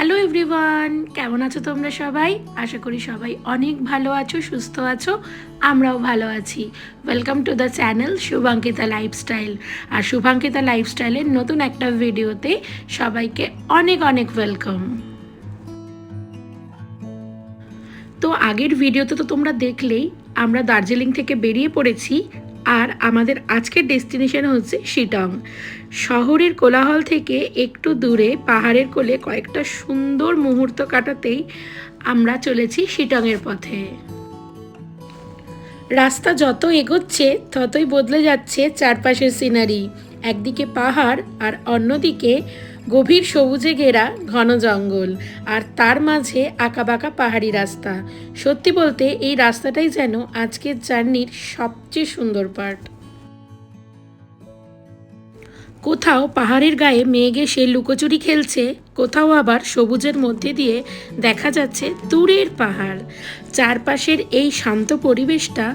Hello everyone, কেমন আছো তোমরা সবাই? আশা করি সবাই অনেক ভালো আছো, সুস্থ আছো। আমরাও ভালো আছি। Welcome to the channel Shubhankita lifestyle. আর শুভাঙ্কিতা লাইফস্টাইলের নতুন একটা ভিডিওতে সবাইকে অনেক অনেক ওয়েলকাম। তো আগের ভিডিওতে তো তোমরা দেখলেই আমরা দার্জিলিং থেকে বেরিয়ে পড়েছি। আর আমাদের আজকের ডেস্টিনেশন হচ্ছে শিটং। শহরের কোলাহল থেকে একটু দূরে পাহাড়ের কোলে কয়েকটা সুন্দর মুহূর্ত কাটাতেই আমরা চলেছি শিটংয়ের পথে। রাস্তা যত এগোচ্ছে ততই বদলে যাচ্ছে চারপাশের সিনারি। একদিকে পাহাড় আর অন্যদিকে গভীর সবুজে ঘেরা ঘন জঙ্গল, আর তার মাঝে আঁকাবাঁকা পাহাড়ি রাস্তা। সত্যি বলতে এই রাস্তাটাই যেন আজকের জার্নির সবচেয়ে সুন্দর পার্ট। কোথাও পাহাড়ের গায়ে মেঘ এসে লুকোচুরি খেলছে, কোথাও আবার সবুজের মধ্যে দিয়ে দেখা যাচ্ছে দূরের পাহাড়। চারপাশের এই শান্ত পরিবেশটা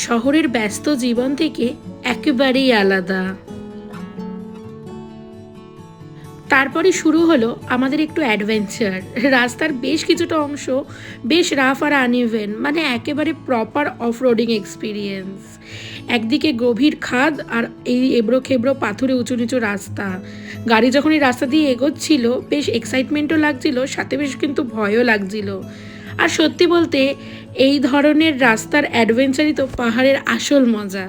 শহরের ব্যস্ত জীবন থেকে একেবারেই আলাদা। তারপরে শুরু হলো আমাদের একটু অ্যাডভেঞ্চার। রাস্তার বেশ কিছুটা অংশ বেশ রাফ আর আনইভেন, মানে একেবারে প্রপার অফরোডিং এক্সপিরিয়েন্স। একদিকে গভীর খাদ আর এই এবড়ো খেবড়ো পাথুরে উঁচু নিচু রাস্তা। গাড়ি যখন এই রাস্তা দিয়ে এগোচ্ছিল বেশ এক্সাইটমেন্টও লাগছিল, সাথে বেশ কিন্তু ভয়ও লাগছিল। আর সত্যি বলতে এই ধরনের রাস্তার অ্যাডভেঞ্চারই তো পাহাড়ের আসল মজা।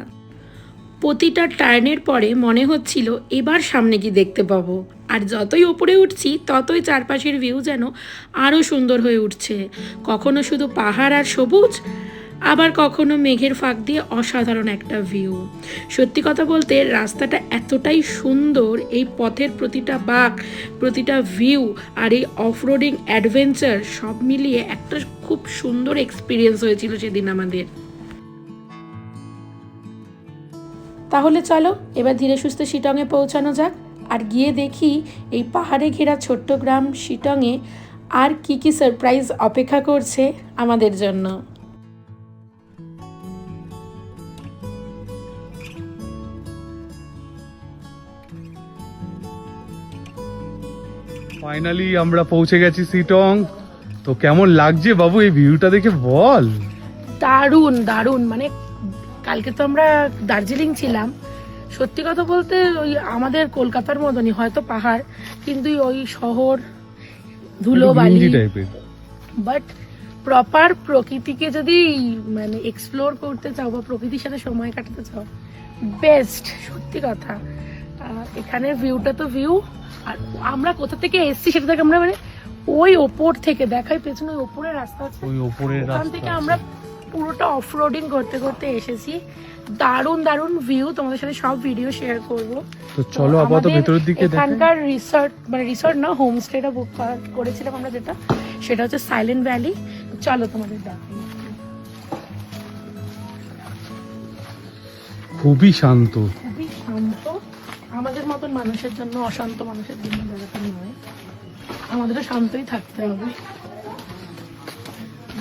প্রতিটা টার্নের পরে মনে হচ্ছিল এবার সামনে কি দেখতে পাবো। আর যতই ওপরে উঠছি ততই চারপাশের ভিউ যেন আরও সুন্দর হয়ে উঠছে। কখনো শুধু পাহাড় আর সবুজ, আবার কখনো মেঘের ফাঁক দিয়ে অসাধারণ একটা ভিউ। সত্যি কথা বলতে রাস্তাটা এতটাই সুন্দর, এই পথের প্রতিটা বাঁক, প্রতিটা ভিউ আর এই অফরোডিং অ্যাডভেঞ্চার সব মিলিয়ে একটা খুব সুন্দর এক্সপিরিয়েন্স হয়েছিল সেদিন আমাদের। তাহলে চলো এবার ধীরে সুস্থে শিটংয়ে পৌঁছানো যাক, আর গিয়ে দেখি এই পাহাড়ে ঘেরা ছোট্ট গ্রাম শিটংয়ে আর কি কি সারপ্রাইজ অপেক্ষা করছে আমাদের জন্য। ফাইনালি আমরা পৌঁছে গেছি শিটং। তো কেমন লাগছে বাবু এই ভিউটা দেখে বল? দারুণ দারুণ, মানে কালকে তো আমরা দার্জিলিং ছিলাম। সত্যি কথা বলতে ওই আমাদের কলকাতার মতনই হয়তো পাহাড়, কিন্তু ওই শহর ধুলোবালি টাইপের, বাট প্রপার প্রকৃতিকে যদি মানে এক্সপ্লোর করতে চাও বা প্রকৃতির সাথে সময় কাটাতে চাও, বেস্ট। সত্যি কথা, এখানের ভিউটা তো ভিউ। আর আমরা কোথা থেকে এসেছি সেটা থেকে আমরা মানে ওই ওপর থেকে দেখাই, পেছনে ওই ওপরের রাস্তা আছে, ওই ওপরের ওখান রাস্তা থেকে আমরা পুরোটা অফরোডিং করতে করতে এসেছি। দারুণ দারুণ ভিউ, তোমাদের সাথে সব ভিডিও শেয়ার করব। তো চলো আপাতত ভেতরের দিকে দেখাই। এখানকার রিসর্ট, মানে রিসর্ট না, হোমস্টেটা বুক করেছিলাম আমরা, যেটা সেটা হচ্ছে সাইলেন্ট ভ্যালি। চলো তোমাদের দেখাই। খুবই শান্ত, খুবই শান্ত। আমাদের মতন মানুষের জন্য, অশান্ত মানুষের জন্য জায়গাটা নয়, আমাদেরও শান্তই থাকতে হবে।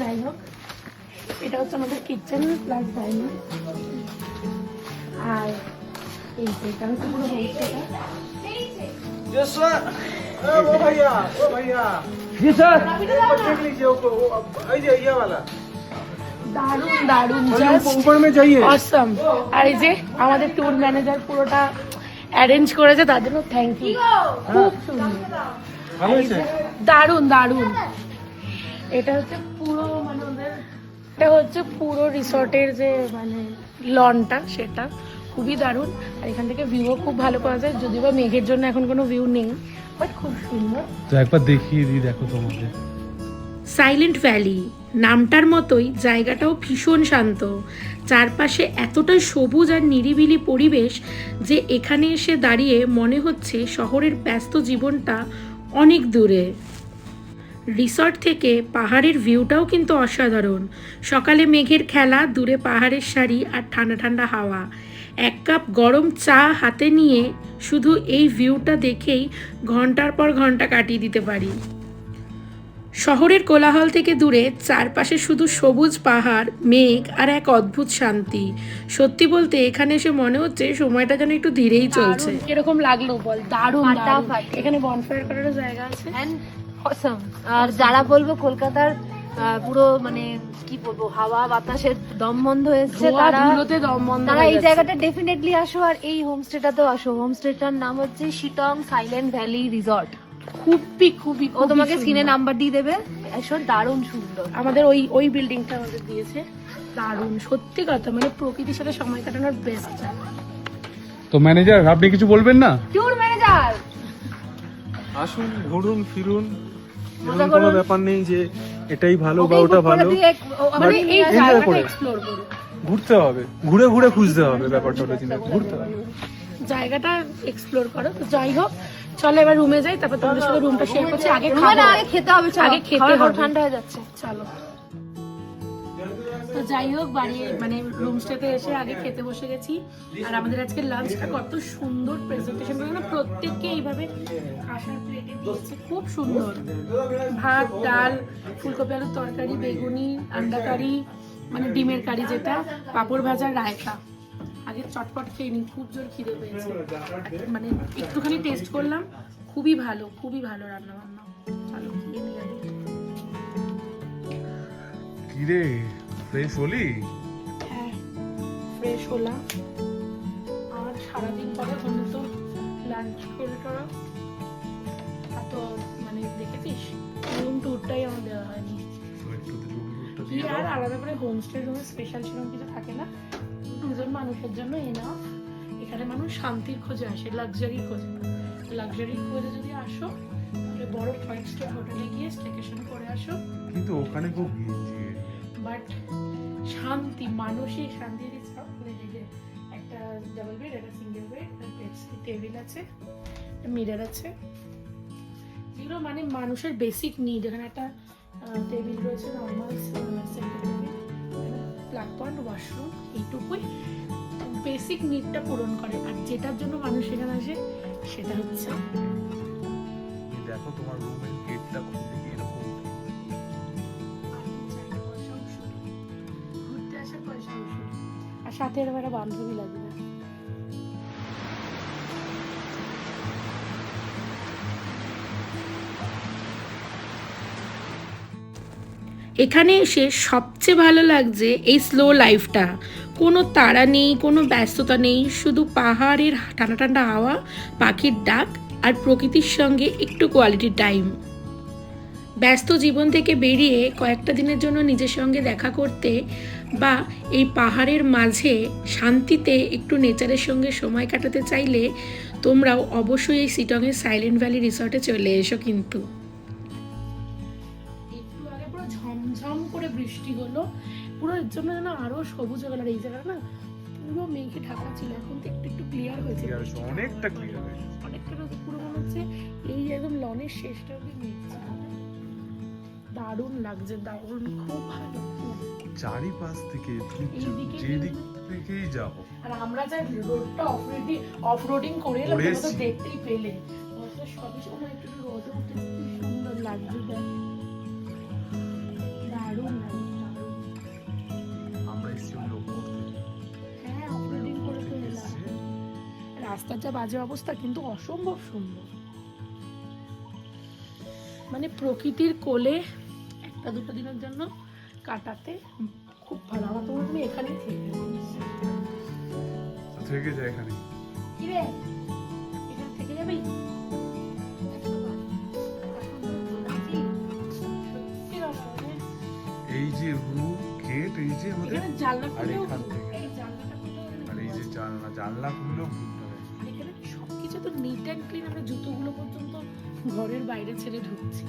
যাই হোক, এটা হচ্ছে আমাদের কিচেন প্লাস ডাইনিং। আর এই যে এটা হচ্ছে পুরো হোমস্টেটা। দারুণ দারুণ, অসম। আর এই যে আমাদের ট্যুর ম্যানেজার পুরোটা অ্যারেঞ্জ করেছে, তার জন্য থ্যাংক ইউ। খুব সুন্দর, দারুণ দারুণ। এটা হচ্ছে পুরো মানে ওদের, এটা হচ্ছে পুরো রিসর্টের যে মানে লনটা, সেটা খুবই দারুণ। আর এখান থেকে ভিউও খুব ভালো পাওয়া যায়, যদিও বা মেঘের জন্য এখন কোনো ভিউ নেই, বাট খুব সুন্দর। তো একবার দেখিয়ে দিই, দেখো তোমাদের। সাইলেন্ট ভ্যালি নামটার মতোই জায়গাটাও ভীষণ শান্ত। চারপাশে এতটা সবুজ আর নিরিবিলি পরিবেশ যে এখানে এসে দাঁড়িয়ে মনে হচ্ছে শহরের ব্যস্ত জীবনটা অনেক দূরে। রিসর্ট থেকে পাহাড়ের ভিউটাও কিন্তু অসাধারণ। সকালে মেঘের খেলা, দূরে পাহাড়ের সারি আর ঠান্ডা ঠান্ডা হাওয়া। এক কাপ গরম চা হাতে নিয়ে শুধু এই ভিউটা দেখেই ঘন্টার পর ঘন্টা কাটিয়ে দিতে পারি। শহরের কোলাহল থেকে দূরে চারপাশে শুধু সবুজ পাহাড়, মেঘ আর এক অদ্ভুত শান্তি। সত্যি বলতে এখানে এসে মনে হচ্ছে সময়টা যেন একটু ধীরেই চলছে। এরকম লাগলো বল? দারুণ। এখানে বনফায়ার করার জায়গা আছে, অসম। আর যারা বলবো কলকাতার পুরো মানে কি বলবো হাওয়া বাতাসের দম বন্ধ হয়েছে, তারা তারা এই জায়গাটা ডেফিনেটলি আসো, আর এই হোমস্টেটাতেও আসো। হোমস্টেটার নাম হচ্ছে শিটং সাইলেন্ট ভ্যালি রিসর্ট। খুবই খুবই ও তোমাকে স্ক্রিনে নাম্বার দিয়ে দেবে, এসো, দারুণ সুন্দর। আমাদের ওই বিল্ডিংটা আমাদের দিয়েছে, দারুণ সত্যি কথা, মানে প্রকৃতির সাথে সময় কাটানোর বেস্ট জায়গা। তো ম্যানেজার আপনি কিছু বলবেন না? কিউর ম্যানেজার, আসুন, ঘুরুন ফিরুন, মজা এমন কোনো করুন। ব্যাপার নেই যে এটাই ভালো বা ওটা ভালো। মানে এই enjoy জায়গাটা করে। এক্সপ্লোর করুন, ঘুরতে হবে, ঘুরে ঘুরে খুঁজতে হবে ব্যাপারটা, ওটা জিনিস ঘুরতে হবে। জায়গাটা এক্সপ্লোর করো। তো যাই হোক, চলো এবার রুমে যাই, তারপর তোমাদের সাথে রুমটা শেয়ার করছি। আগে খাবো, আগে খেতে হবে, চলো। আগে খেতে খাবার হবে। ঠান্ডা হয়ে যাচ্ছে। চলো। তো যাই হোক, বাড়ি মানে রুমস্টেতে এসে আগে খেতে বসে গেছি। আর আমাদের আজকে লাঞ্চটা কত সুন্দর প্রেজেন্টেশন করে না, প্রত্যেককে এইভাবে আসার প্লেটে দিয়েছে, খুব সুন্দর। ভাত, ডাল, ফুলকপি আলুর তরকারি, বেগুনি, আন্ডা কারি, মানে ডিমের কারি যেটা, পাঁপড় ভাজা, রায়তা। আগে চটপট খেয়ে নিই, খুব জোর খিদে পেয়েছে। মানে একটুখানি টেস্ট করলাম, খুবই ভালো, খুবই ভালো রান্না বান্না। চলো খেয়ে নিই আগে। কি রে, ফ্রেশ হলি? হ্যাঁ, ফ্রেশ হলাম। আর সারাদিন পরে বন্ধু তো লাঞ্চ করে টরা এত মানে দেখেছিস, রুম ট্যুরটাই আমার দেওয়া হয়নি। কি আর আলাদা করে হোমস্টে রুমে স্পেশাল সেরকম কিছু থাকে না, দুজন মানুষের জন্য এনাফ। এখানে মানুষ শান্তির খোঁজে আসে, লাক্সারির খোঁজে। লাক্সারির খোঁজে যদি আসো তাহলে বড় 5 স্টার হোটেলে গিয়ে স্টেকেশন করে আসো। কিন্তু ওখানে খুব ঘিঞ্জি। বাট শান্তি, মানসিক শান্তি দিচ্ছে। একটা ডাবল বেড, একটা সিঙ্গেল বেড, টেবিল আছে, মিরর আছে, যেগুলো মানে মানুষের বেসিক নিড। এখানে একটা টেবিল রয়েছে, normal centre table, plug point, washroom, এইটুকুই বেসিক নিডটা পূরণ করে। আর যেটার জন্য মানুষ এখানে আসে সেটা হচ্ছে দেখো তোমার রুমের গেটটা কোথা থেকে এরকম। ঘুরতে আসার পয়সা উসুল। আর সাথে এরকম একটা বান্ধবী লাগবে। এখানে এসে সবচেয়ে ভালো লাগছে এই স্লো লাইফটা। কোনো তাড়া নেই, কোনো ব্যস্ততা নেই, শুধু পাহাড়ের ঠান্ডা ঠান্ডা হাওয়া, পাখির ডাক আর প্রকৃতির সঙ্গে একটু কোয়ালিটি টাইম। ব্যস্ত জীবন থেকে বেরিয়ে কয়েকটা দিনের জন্য নিজের সঙ্গে দেখা করতে বা এই পাহাড়ের মাঝে শান্তিতে একটু নেচারের সঙ্গে সময় কাটাতে চাইলে তোমরাও অবশ্যই এই শিটংয়ের সাইলেন্ট ভ্যালি রিসর্টে চলে এসো। কিন্তু একটু আগে পুরো ঝমঝম করে বৃষ্টি হলো, পুরো এর জন্য যেন আরো সবুজ হয়ে গেল। আর এই জায়গাটা না পুরো মেঘে ঢাকা ছিল, এখন তো একটু একটু ক্লিয়ার হয়েছে, অনেকটা ক্লিয়ার হয়েছে, অনেকটা পুরো মনে হচ্ছে এই একদম লনের শেষটা অব্দি মেঘ ছিল। দারুণ লাগছে, দারুণ, খুব ভালো। চারিপাশ থেকে তুমি এইদিকে যেদিক থেকেই যাও। আর আমরা যা রোডটা অফরোডিং করে এলাম, তোমরা তো দেখতেই পেলে। তো সবই সময় একটু রোদে উঠে কি সুন্দর লাগছে, দেখ, দারুণ লাগছে, দারুণ। আমরা এসেছি লোক করতে। হ্যাঁ, অফরোডিং করে তো এলাম। রাস্তার যা বাজে অবস্থা, কিন্তু অসম্ভব সুন্দর। মানে প্রকৃতির কোলে একটা দুটো দিনের জন্য কাটাতে খুব ভালো। আমার তোমার তুমি এখানেই থেকে যায় এখানে। কি রে, এখানে থেকে যাবি? এই যে রুম গেট, এই যে আমাদের, এখানে জানলা আর খুলেও এখান থেকে এই জানলাটা খুলেও আর এই যে জানলা খুললেও ঘুরতে হবে। এখানে সবকিছু তো নিট অ্যান্ড ক্লিন। আমরা জুতোগুলো পর্যন্ত ঘরের বাইরে ছেড়ে ঢুকছি,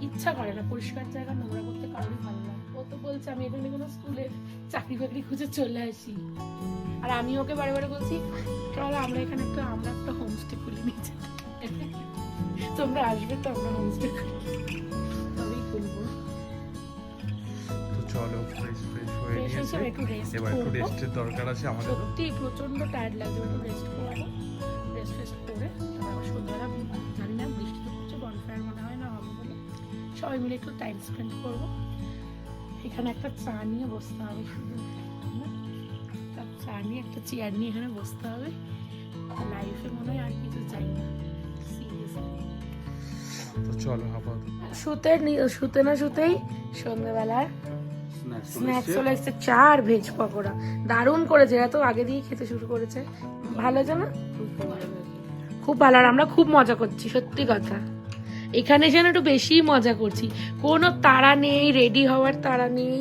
ইচ্ছা করে না। পরিষ্কার জায়গা নোংরা করতে কারোরই ভালো লাগে। ও তো বলছে আমি এখানে কোনো স্কুলে চাকরি বাকরি খুঁজে চলে আসি। আর আমি ওকে বারে বারে বলছি চল আমরা এখানে আমরা একটা হোমস্টে খুলে নিয়েছি, তোমরা আসবে তো আমরা হোমস্টে তবেই খুলবো। তো চলো ফ্রেশ হয়ে Fresh নিয়েছে, হয়ে একটু rest এবার একটু করবো। রেস্টের দরকার আছে আমাদের। সত্যি প্রচন্ড টায়ার্ড লাগছে, একটু রেস্ট করবো। রেস্ট করে তারপর আবার সন্ধ্যাবেলা জানি না বৃষ্টি তো হচ্ছে, বনফায়ার মনে হয় না হবে বলে সবাই মিলে একটু টাইম স্পেন্ড করবো। এখানে একটা চা নিয়ে বসতে হবে, শুধু চা নিয়ে একটা চেয়ার নিয়ে এখানে বসতে হবে। লাইফে মনে হয় আর কিছু চাই না, সিরিয়াসলি। তো চলো আপাতত শুতে না শুতেই সন্ধ্যেবেলার স্ন্যাক্স চলে এসছে, চা আর ভেজ পকোড়া। দারুণ করেছে, এরা তো আগে দিয়ে খেতে শুরু করেছে। ভালো হয়েছে না? খুব ভালো। আর আমরা খুব মজা করছি, সত্যি কথা। এখানে যেন একটু বেশি মজা করছি, কোনো তাড়া নেই, রেডি হওয়ার তাড়া নেই,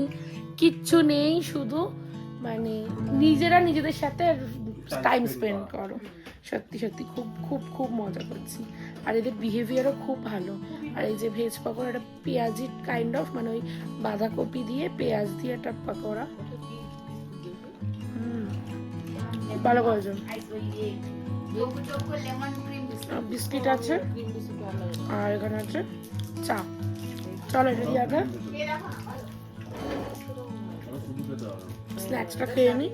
কিচ্ছু নেই, শুধু মানে নিজেরা নিজেদের সাথে টাইম স্পেন্ড করো। সত্যি সত্যি খুব খুব খুব মজা করছি। আর এদের বিহেভিয়ারও খুব ভালো। আর এই যে ভেজ পকোড়া, একটা পেঁয়াজি কাইন্ড অফ, মানে ওই বাঁধাকপি দিয়ে পেঁয়াজ দিয়ে একটা পকোড়া। ভালো করেছো। বিস্কিট আছে আর এখানে আছে চা। চলো এটা দিয়ে আগে স্ন্যাক্সটা খেয়ে নিই,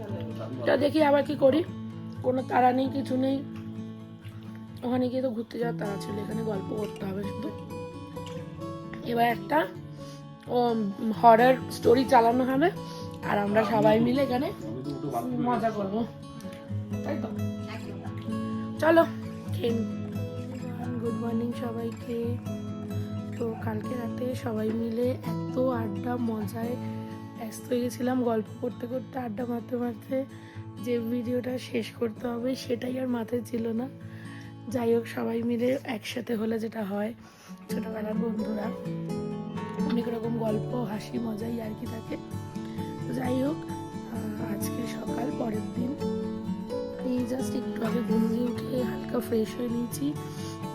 তা দেখি আবার কি করি। কোনো তাড়া নেই, কিছু নেই। ওখানে গিয়ে তো ঘুরতে যাওয়ার তাড়া ছিল, এখানে গল্প করতে হবে শুধু। এবার একটা হরর স্টোরি চালানো হবে আর আমরা সবাই মিলে এখানে মজা করবো, তাই তো? চলো খেয়ে নিই। গুড মর্নিং সবাইকে। তো কালকে রাতে সবাই মিলে এত আড্ডা মজায় ব্যস্ত হয়ে গেছিলাম, গল্প করতে করতে, আড্ডা মারতে মারতে, যে ভিডিওটা শেষ করতে হবে সেটাই আর মাথায় ছিল না। যাই হোক, সবাই মিলে একসাথে হলে যেটা হয়, ছোটবেলার বন্ধুরা, অনেক রকম গল্প, হাসি, মজাই আর কি থাকে। তো যাই হোক, আজকে সকাল, পরের দিন এই জাস্ট একটু আগে ঘুম দিয়ে উঠে হালকা ফ্রেশ হয়ে নিয়েছি।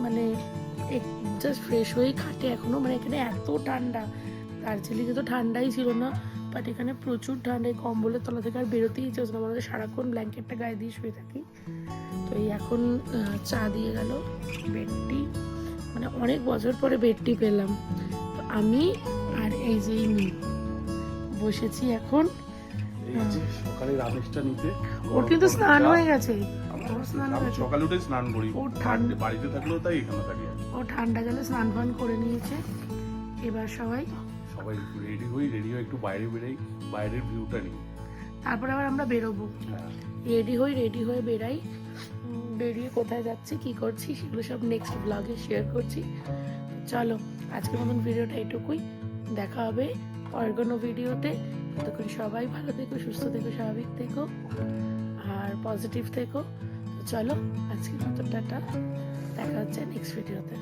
মানে জাস্ট ফ্রেশ হয়েই খাটে এখনো, মানে এখানে এত ঠান্ডা। দার্জিলিংয়ে তো ঠান্ডাই ছিল না, বাট এখানে প্রচুর ঠান্ডা। এই কম্বলের তলা থেকে আর বেরোতেই ইচ্ছে না, মানে সারাক্ষণ ব্ল্যাঙ্কেটটা গায়ে দিয়ে শুয়ে থাকি। তো এই এখন চা দিয়ে গেল বেডটি, মানে অনেক বছর পরে বেডটি পেলাম। তো আমি আর এই যে বসেছি এখন। সকালের আবেশটা নিতে। ওর কিন্তু স্নান হয়ে গেছে, ওর স্নান হয়ে গেছে। সকালে উঠে স্নান করি, ও ঠান্ডা, বাড়িতে থাকলেও তাই, এখানে থাকি। ও ঠান্ডা জলে স্নান ফান করে নিয়েছে। এবার সবাই রেডি হয়ে একটু বাইরে বেরাই, বাইরের ভিউটা নিই, তারপরে আবার আমরা বেরোবো। রেডি হয়ে বেরাই, বেরিয়ে কোথায় যাচ্ছি, কি করছি, সেগুলো সব নেক্সট ব্লগে শেয়ার করছি। চলো আজকের মতন ভিডিওটা এটুকুই, দেখা হবে পরের কোনো ভিডিওতে। ততক্ষণ সবাই ভালো থেকো, সুস্থ থেকো, স্বাভাবিক থেকো আর পজিটিভ থেকো। তো চলো আজকের মতো টাটা, দেখা হচ্ছে নেক্সট ভিডিওতে।